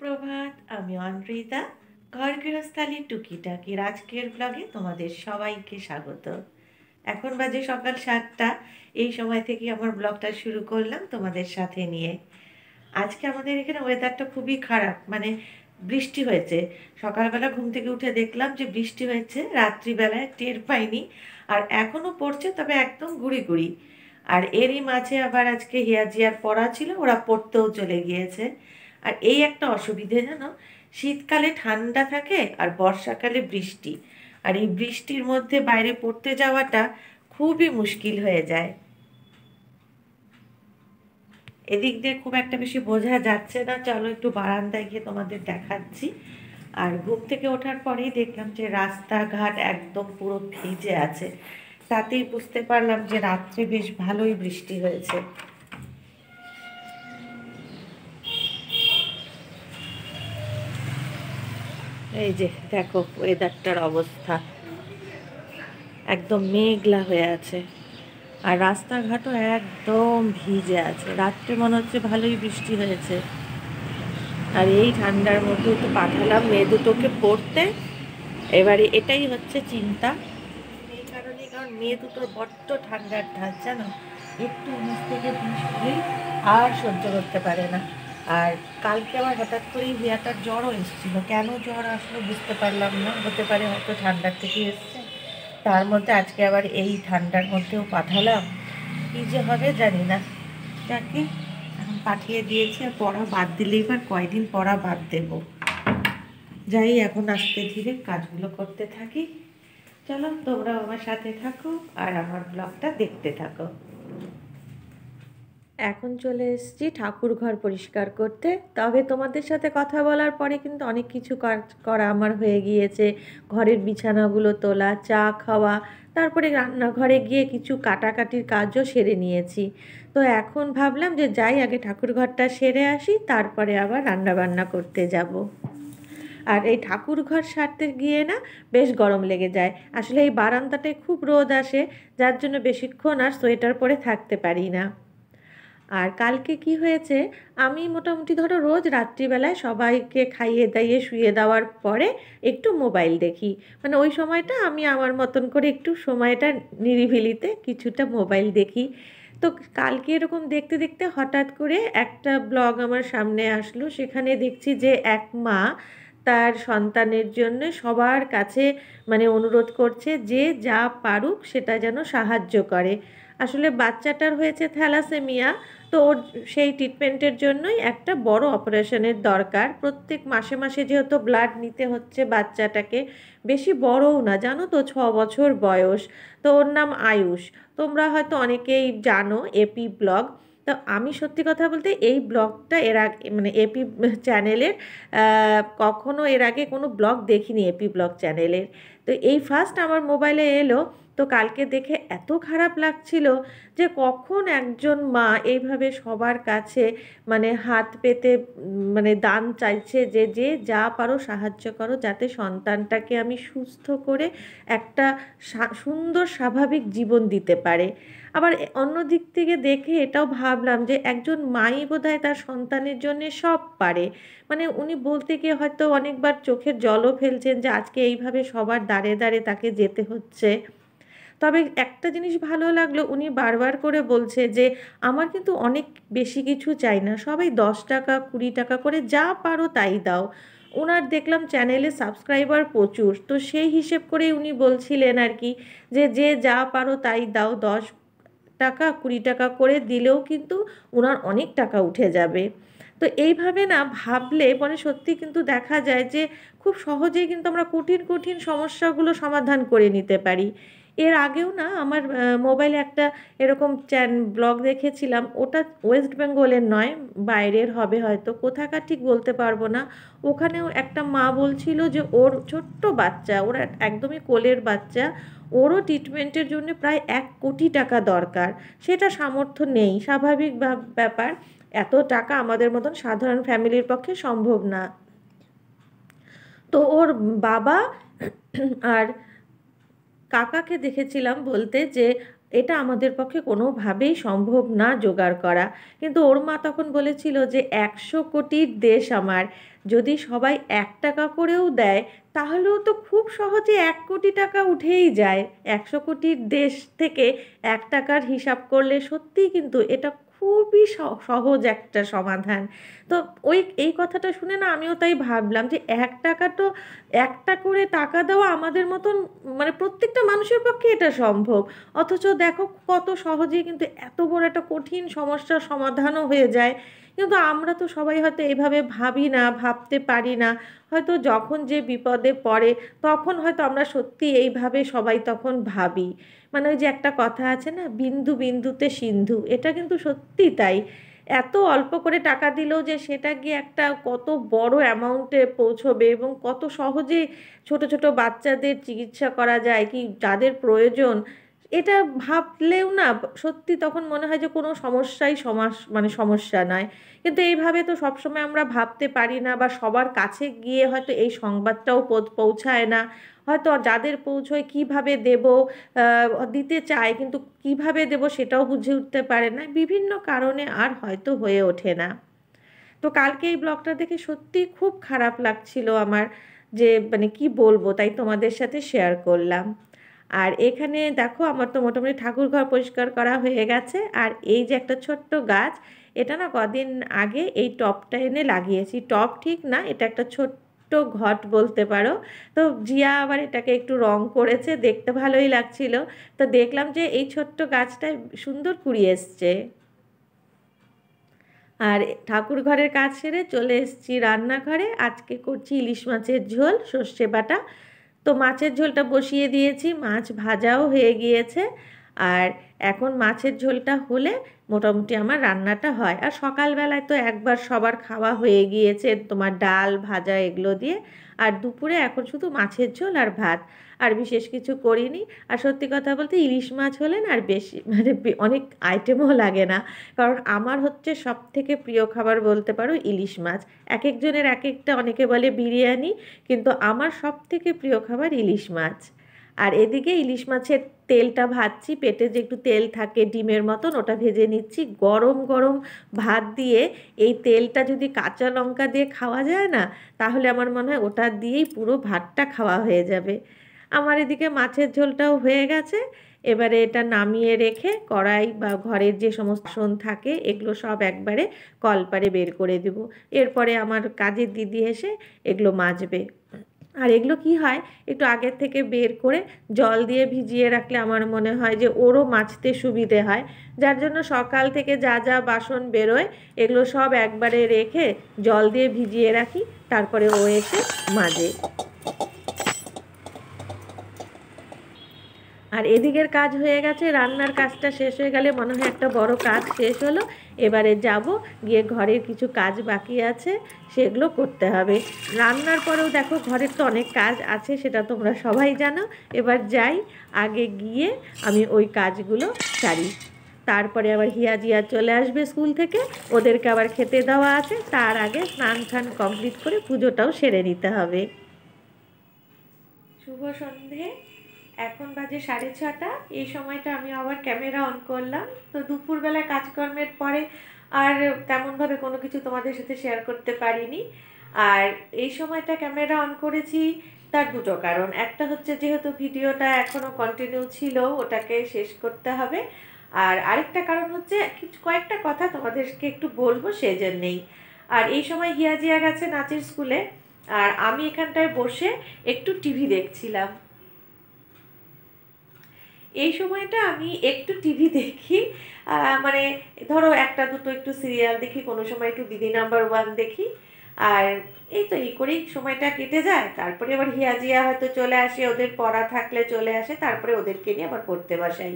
সুপ্রভাত, আমি অনৃতা। ঘর গৃহস্থালির টুকিটাকির আজকের ব্লগে তোমাদের সবাইকে স্বাগত। এখন বাজে সকাল 7টা। এই সময় থেকে আমার ব্লগটা শুরু করলাম তোমাদের সাথে নিয়ে। আজকে আমাদের এখানে ওয়েদারটা খুবই খারাপ, মানে বৃষ্টি হয়েছে। সকালবেলা ঘুম থেকে উঠে দেখলাম যে বৃষ্টি হয়েছে, রাত্রিবেলায় টের পাইনি। আর এখনও পড়ছে, তবে একদম গুঁড়ি গুঁড়ি। আর এরই মাঝে আবার আজকে হিয়াজিয়ার পড়া ছিল, ওরা পড়তেও চলে গিয়েছে। আর এই একটা অসুবিধে জানো, শীতকালে ঠান্ডা থাকে আর বর্ষাকালে বৃষ্টি। আর এই বৃষ্টির মধ্যে বাইরে পড়তে যাওয়াটা খুবই মুশকিল হয়ে যায়। এদিক দিয়ে খুব একটা বেশি বোঝা যাচ্ছে না, চলো একটু বারান্দায় গিয়ে তোমাদের দেখাচ্ছি। আর ঘুম থেকে ওঠার পরেই দেখলাম যে রাস্তাঘাট একদম পুরো ভিজে আছে। তাতেই বুঝতে পারলাম যে রাত্রে বেশ ভালোই বৃষ্টি হয়েছে। এই যে দেখো ওয়েদারটার অবস্থা, একদম মেঘলা হয়ে আছে। আর রাস্তাঘাটও একদম ভিজে আছে। রাত্রে মনে হচ্ছে ভালোই বৃষ্টি হয়েছে। আর এই ঠান্ডার মধ্যে তো পাঠালাম মেয়ে দুটোকে পড়তে। এবারে এটাই হচ্ছে চিন্তা, এই কারণে, কারণ মেয়ে দুটোর বড্ড ঠান্ডার ধাত জানো, একটু 19 থেকে 20 হলেই আর সহ্য করতে পারে না। আর কালকে আবার হঠাৎ করেই হিয়াটার জ্বরও এসেছিলো। কেন জ্বর আসলো বুঝতে পারলাম না, হতে পারে হয়তো ঠান্ডার থেকে এসছে। তার মধ্যে আজকে আবার এই ঠান্ডার মধ্যেও পাঠালাম, কী যে হবে জানি না। যাকে এখন পাঠিয়ে দিয়েছি, আর পড়া বাদ দিলে এবার কয়দিন পড়া বাদ দেব। যাই এখন আস্তে ধীরে কাজগুলো করতে থাকি। চলো তোমরাও আমার সাথে থাকো আর আমার ব্লগটা দেখতে থাকো। এখন চলে এসেছি ঠাকুর ঘর পরিষ্কার করতে। তবে তোমাদের সাথে কথা বলার পরে কিন্তু অনেক কিছু কাজ করা আমার হয়ে গিয়েছে। ঘরের বিছানাগুলো তোলা, চা খাওয়া, তারপরে রান্নাঘরে গিয়ে কিছু কাটাকাটির কাজও সেরে নিয়েছি। তো এখন ভাবলাম যে যাই আগে ঠাকুর ঘরটা সেরে আসি, তারপরে আবার রান্নাবান্না করতে যাব। আর এই ঠাকুর ঘর সারতে গিয়ে না বেশ গরম লেগে যায়। আসলে এই বারান্দাটায় খুব রোদ আসে, যার জন্য বেশিক্ষণ আর সোয়েটার পরে থাকতে পারি না। আর কালকে কি হয়েছে, আমি মোটামুটি ধরো রোজ রাত্রিবেলায় সবাইকে খাইয়ে দাইয়ে শুয়ে দেওয়ার পরে একটু মোবাইল দেখি। মানে ওই সময়টা আমি আমার মতন করে একটু সময়টা নিরিবিলিতে কিছুটা মোবাইল দেখি। তো কালকে এরকম দেখতে দেখতে হঠাৎ করে একটা ব্লগ আমার সামনে আসলো। সেখানে দেখছি যে এক মা তার সন্তানের জন্য সবার কাছে মানে অনুরোধ করছে যে যা পারুক সেটা যেন সাহায্য করে। আসলে বাচ্চাটার হয়েছে থ্যালাসেমিয়া। তো ওর সেই ট্রিটমেন্টের জন্যই একটা বড় অপারেশনের দরকার। প্রত্যেক মাসে মাসে যেহেতু ব্লাড নিতে হচ্ছে বাচ্চাটাকে, বেশি বড়ও না জানো তো, 6 বছর বয়স। তো ওর নাম আয়ুষ। তোমরা হয়তো অনেকেই জানো এপি ব্লগ। তো আমি সত্যি কথা বলতে এই ব্লগটা এর আগে মানে এপি চ্যানেলের কখনো এর আগে কোনো ব্লগ দেখিনি এপি ব্লগ চ্যানেলের। তো এই ফার্স্ট আমার মোবাইলে এলো। তো কালকে দেখে এত খারাপ লাগছিল যে কখন একজন মা এইভাবে সবার কাছে মানে হাত পেতে মানে দান চাইছে যে যে যা পারো সাহায্য করো, যাতে সন্তানটাকে আমি সুস্থ করে একটা সুন্দর স্বাভাবিক জীবন দিতে পারে। আবার অন্য দিক থেকে দেখে এটাও ভাবলাম যে একজন মাই বোধহয় তার সন্তানের জন্য সব পারে। মানে উনি বলতে গিয়ে হয়তো অনেকবার চোখের জলও ফেলছেন যে আজকে এইভাবে সবার দ্বারে দ্বারে তাকে যেতে হচ্ছে। তবে একটা জিনিস ভালো লাগলো, উনি বারবার করে বলছে যে আমার কিন্তু অনেক বেশি কিছু চাই না, সবাই 10 টাকা 20 টাকা করে যা পারো তাই দাও। ওনার দেখলাম চ্যানেলে সাবস্ক্রাইবার প্রচুর, তো সেই হিসেব করেই উনি বলছিলেন আর কি যে যে যা পারো তাই দাও, 10 টাকা 20 টাকা করে দিলেও কিন্তু ওনার অনেক টাকা উঠে যাবে। তো এইভাবে না ভাবলে মানে সত্যি কিন্তু দেখা যায় যে খুব সহজেই কিন্তু আমরা কঠিন কঠিন সমস্যাগুলো সমাধান করে নিতে পারি। এর আগেও না আমার মোবাইলে একটা এরকম ব্লগ দেখেছিলাম, ওটা ওয়েস্ট বেঙ্গলের নয়, বাইরের হবে হয়তো, কোথাকার ঠিক বলতে পারবো না। ওখানেও একটা মা বলছিল যে ওর ছোট্ট বাচ্চা, ওর একদমই কোলের বাচ্চা, ওরও ট্রিটমেন্টের জন্য প্রায় 1 কোটি টাকা দরকার। সেটা সামর্থ্য নেই, স্বাভাবিক ব্যাপার। এত টাকা আমাদের মতন সাধারণ ফ্যামিলির পক্ষে সম্ভব না। তো ওর বাবা আর কাকাকে দেখেছিলাম বলতে যে এটা আমাদের পক্ষে কোনোভাবেই সম্ভব না জোগাড় করা। কিন্তু ওর মা তখন বলেছিল যে 100 কোটির দেশ আমার, যদি সবাই 1 টাকা করেও দেয় তাহলেও তো খুব সহজে 1 কোটি টাকা উঠেই যায়। 100 কোটির দেশ থেকে 1 টাকার হিসাব করলে সত্যিই কিন্তু এটা খুবই সহজ একটা সমাধান। তো এই কথাটা শুনে না আমিও তাই ভাবলাম যে 1 টাকা তো, একটা করে টাকা দেওয়া আমাদের মতন মানে প্রত্যেকটা মানুষের পক্ষে এটা সম্ভব। অথচ দেখো কত সহজেই কিন্তু এত বড় একটা কঠিন সমস্যার সমাধানও হয়ে যায়। কিন্তু আমরা তো সবাই হয়তো এভাবে ভাবি না, ভাবতে পারি না। হয়তো যখন যে বিপদে পড়ে তখন হয়তো আমরা সত্যি এইভাবে সবাই তখন ভাবি। মানে ওই যে একটা কথা আছে না, বিন্দু বিন্দুতে সিন্ধু, এটা কিন্তু সত্যি তাই। এত অল্প করে টাকা দিলেও যে সেটা গিয়ে একটা কত বড় অ্যামাউন্টে পৌঁছবে এবং কত সহজে ছোট ছোট বাচ্চাদের চিকিৎসা করা যায় কি যাদের প্রয়োজন, এটা ভাবলেও না সত্যি তখন মনে হয় যে কোনো সমস্যাই মানে সমস্যা নয়। কিন্তু এইভাবে তো সবসময় আমরা ভাবতে পারি না, বা সবার কাছে গিয়ে হয়তো এই সংবাদটাও পৌঁছায় না। হয়তো যাদের পৌঁছয় কিভাবে দেব, দিতে চায় কিন্তু কিভাবে দেব সেটাও বুঝে উঠতে পারে না, বিভিন্ন কারণে আর হয়তো হয়ে ওঠে না। তো কালকে এই ব্লগটা দেখে সত্যি খুব খারাপ লাগছিল আমার, যে মানে কি বলবো, তাই তোমাদের সাথে শেয়ার করলাম। আর এখানে দেখো আমার তো মোটামুটি ঠাকুর ঘর পরিষ্কার করা হয়ে গেছে। আর এই যে একটা ছোট্ট গাছ, এটা না কদিন আগে এই টবটা এনে লাগিয়েছি। টব ঠিক না, এটা একটা ছোট্ট ঘট বলতে পারো। তো জিয়া আবার এটাকে একটু রং করেছে, দেখতে ভালোই লাগছিল। তো দেখলাম যে এই ছোট্ট গাছটায় সুন্দর কুড়ি এসছে। আর ঠাকুর ঘরের কাজ সেরে চলে এসেছি রান্নাঘরে। আজকে করছি ইলিশ মাছের ঝোল সর্ষে বাটা। তো মাছের ঝোলটা বসিয়ে দিয়েছি, মাছ ভাজাও হয়ে গিয়েছে। আর এখন মাছের ঝোলটা হলে মোটামুটি আমার রান্নাটা হয়। আর সকালবেলায় তো একবার সবার খাওয়া হয়ে গিয়েছে তোমার ডাল ভাজা এগুলো দিয়ে। আর দুপুরে এখন শুধু মাছের ঝোল আর ভাত, আর বিশেষ কিছু করিনি। আর সত্যি কথা বলতে ইলিশ মাছ হলে না আর বেশি মানে অনেক আইটেমও লাগে না। কারণ আমার হচ্ছে সব থেকে প্রিয় খাবার বলতে পারো ইলিশ মাছ। এক একজনের এক একটা, অনেকে বলে বিরিয়ানি, কিন্তু আমার সব থেকে প্রিয় খাবার ইলিশ মাছ। আর এদিকে ইলিশ মাছের তেলটা ভাজছি, পেটে যে একটু তেল থাকে ডিমের মতন ওটা ভেজে নিচ্ছি। গরম গরম ভাত দিয়ে এই তেলটা যদি কাঁচা লঙ্কা দিয়ে খাওয়া যায় না, তাহলে আমার মনে হয় ওটা দিয়েই পুরো ভাতটা খাওয়া হয়ে যাবে। আমার এদিকে মাছের ঝোলটাও হয়ে গেছে। এবারে এটা নামিয়ে রেখে কড়াই বা ঘরের যে সমস্ত বাসন থাকে এগুলো সব একবারে কলপারে বের করে দেব। এরপরে আমার কাজের দিদি এসে এগুলো মাজবে। আর এগুলো কি হয়, একটু আগের থেকে বের করে জল দিয়ে ভিজিয়ে রাখলে আমার মনে হয় যে ওরও মাজতে সুবিধে হয়। যার জন্য সকাল থেকে যা যা বাসন বেরোয় এগুলো সব একবারে রেখে জল দিয়ে ভিজিয়ে রাখি, তারপরে ও এসে মাজে। আর এদিকের কাজ হয়ে গেছে, রান্নার কাজটা শেষ হয়ে গেলে মনে হয় একটা বড় কাজ শেষ হলো। এবারে যাব গিয়ে ঘরের কিছু কাজ বাকি আছে সেগুলো করতে হবে। রান্নার পরেও দেখো ঘরের তো অনেক কাজ আছে, সেটা তোমরা সবাই জানো। এবার যাই, আগে গিয়ে আমি ওই কাজগুলো সারি। তারপরে আবার হিয়া জিয়া চলে আসবে স্কুল থেকে, ওদেরকে আবার খেতে দেওয়া আছে। তার আগে স্নান টান কমপ্লিট করে পুজোটাও সেরে নিতে হবে। শুভ সন্ধে। এখন বাজে 6:30। এই সময়টা আমি আবার ক্যামেরা অন করলাম। তো দুপুরবেলা কাজকর্মের পরে আর তেমনভাবে কোনো কিছু তোমাদের সাথে শেয়ার করতে পারিনি। আর এই সময়টা ক্যামেরা অন করেছি তার দুটো কারণ। একটা হচ্ছে যেহেতু ভিডিওটা এখনও কন্টিনিউ ছিল, ওটাকে শেষ করতে হবে। আর আরেকটা কারণ হচ্ছে কয়েকটা কথা তোমাদেরকে একটু বলবো সেজন্যেই। আর এই সময় হিয়া জিয়া গেছে নাচের স্কুলে, আর আমি এখানটায় বসে একটু টিভি দেখছিলাম। এই সময়টা আমি একটু টিভি দেখি, মানে ধরো একটা দুটো একটু সিরিয়াল দেখি, কোনো সময় একটু দিদি নাম্বার ওয়ান দেখি। আর এই তো এই করেই সময়টা কেটে যায়। তারপরে আবার হিয়া জিয়া হয়তো চলে আসে, ওদের পড়া থাকলে চলে আসে, তারপরে ওদেরকে নিয়ে আবার পড়তে বসাই।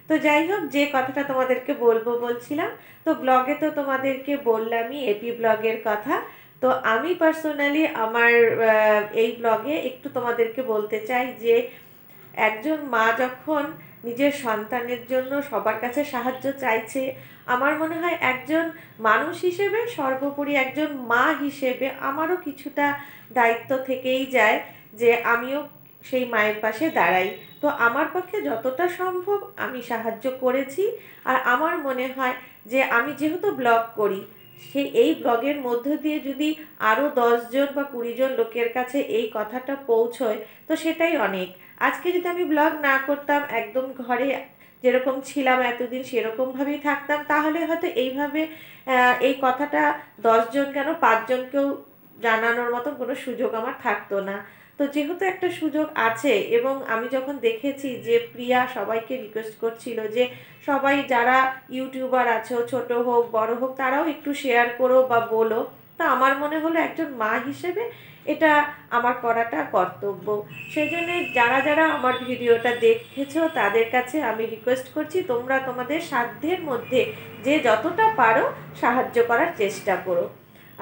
তো যাই হোক, যে কথাটা তোমাদেরকে বলছিলাম, তো ব্লগে তো তোমাদেরকে বললামই এপি ব্লগের কথা। তো আমি পার্সোনালি আমার এই ব্লগে একটু তোমাদেরকে বলতে চাই যে একজন মা যখন নিজের সন্তানের জন্য সবার কাছে সাহায্য চাইছে, আমার মনে হয় একজন মানুষ হিসেবে, সর্বোপরি একজন মা হিসেবে আমারও কিছুটা দায়িত্ব থেকেই যায় যে আমিও সেই মায়ের পাশে দাঁড়াই। তো আমার পক্ষে যতটা সম্ভব আমি সাহায্য করেছি। আর আমার মনে হয় যে আমি যেহেতু ব্লগ করি, এই ব্লগের মধ্য দিয়ে যদি আরও 10 জন বা 20 জন লোকের কাছে এই কথাটা পৌঁছয় তো সেটাই অনেক। আজকে যদি আমি ব্লগ না করতাম, একদম ঘরে যেরকম ছিলাম এতদিন সেরকমভাবেই থাকতাম, তাহলে হয়তো এইভাবে এই কথাটা 10 জন কেন 5 জনকেও জানানোর মতো কোনো সুযোগ আমার থাকতো না। তো যেহেতু একটা সুযোগ আছে, এবং আমি যখন দেখেছি যে প্রিয়া সবাইকে রিকোয়েস্ট করছিল যে সবাই যারা ইউটিউবার আছো, ছোট হোক বড় হোক, তারাও একটু শেয়ার করো বা বলো, তা আমার মনে হলো একজন মা হিসেবে এটা আমার করাটা কর্তব্য। সেই জন্যে যারা যারা আমার ভিডিওটা দেখেছো তাদের কাছে আমি রিকোয়েস্ট করছি, তোমরা তোমাদের সাধ্যের মধ্যে যে যতটা পারো সাহায্য করার চেষ্টা করো।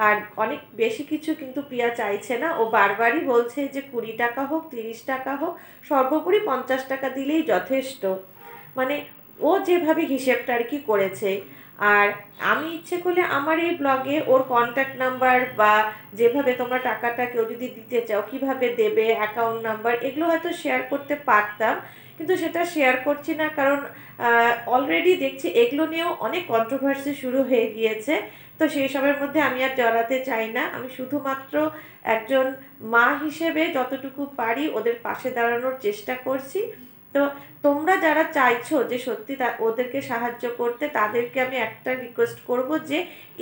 আর অনেক বেশি কিছু কিন্তু প্রিয়া চাইছে না, ও বারবারই বলছে যে 20 টাকা হোক 30 টাকা হোক, সর্বোপরি 50 টাকা দিলেই যথেষ্ট। মানে ও যেভাবে হিসেবটা আর কি করেছে। আর আমি ইচ্ছে করলে আমার এই ব্লগে ওর কন্ট্যাক্ট নাম্বার বা যেভাবে তোমরা টাকাটা কেউ যদি দিতে চাও কিভাবে দেবে, অ্যাকাউন্ট নাম্বার, এগুলো হয়তো শেয়ার করতে পারতাম, কিন্তু সেটা শেয়ার করছি না, কারণ অলরেডি দেখছি এগুলো নিয়েও অনেক কন্ট্রোভার্সি শুরু হয়ে গিয়েছে। তো সেই সবের মধ্যে আমি আর জড়াতে চাই না। আমি শুধুমাত্র একজন মা হিসেবে যতটুকু পারি ওদের পাশে দাঁড়ানোর চেষ্টা করছি। তো তোমরা যারা চাইছো যে সত্যি ওদেরকে সাহায্য করতে, তাদেরকে আমি একটা রিকোয়েস্ট করব যে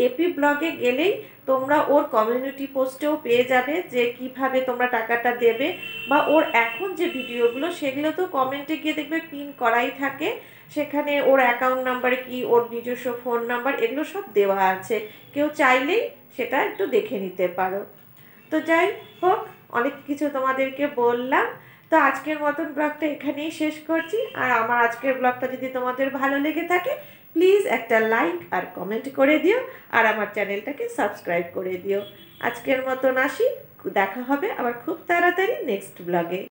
এপি ব্লগে গেলেই তোমরা ওর কমিউনিটি পোস্টেও পেয়ে যাবে যে কিভাবে তোমরা টাকাটা দেবে, বা ওর এখন যে ভিডিওগুলো সেগুলো তো কমেন্টে গিয়ে দেখবে পিন করাই থাকে, সেখানে ওর অ্যাকাউন্ট নাম্বারে কি ওর নিজস্ব ফোন নাম্বার এগুলো সব দেওয়া আছে, কেউ চাইলেই সেটা একটু দেখে নিতে পারো। তো যাই হোক, অনেক কিছু তোমাদেরকে বললাম। তো আজকের মতন ব্লগটা এখানেই শেষ করছি। আর আমার আজকের ব্লগটা যদি তোমাদের ভালো লেগে থাকে, প্লিজ একটা লাইক আর কমেন্ট করে দিও, আর আমার চ্যানেলটাকে সাবস্ক্রাইব করে দিও। আজকের মতন আসি, দেখা হবে আবার খুব তাড়াতাড়ি নেক্সট ব্লগে।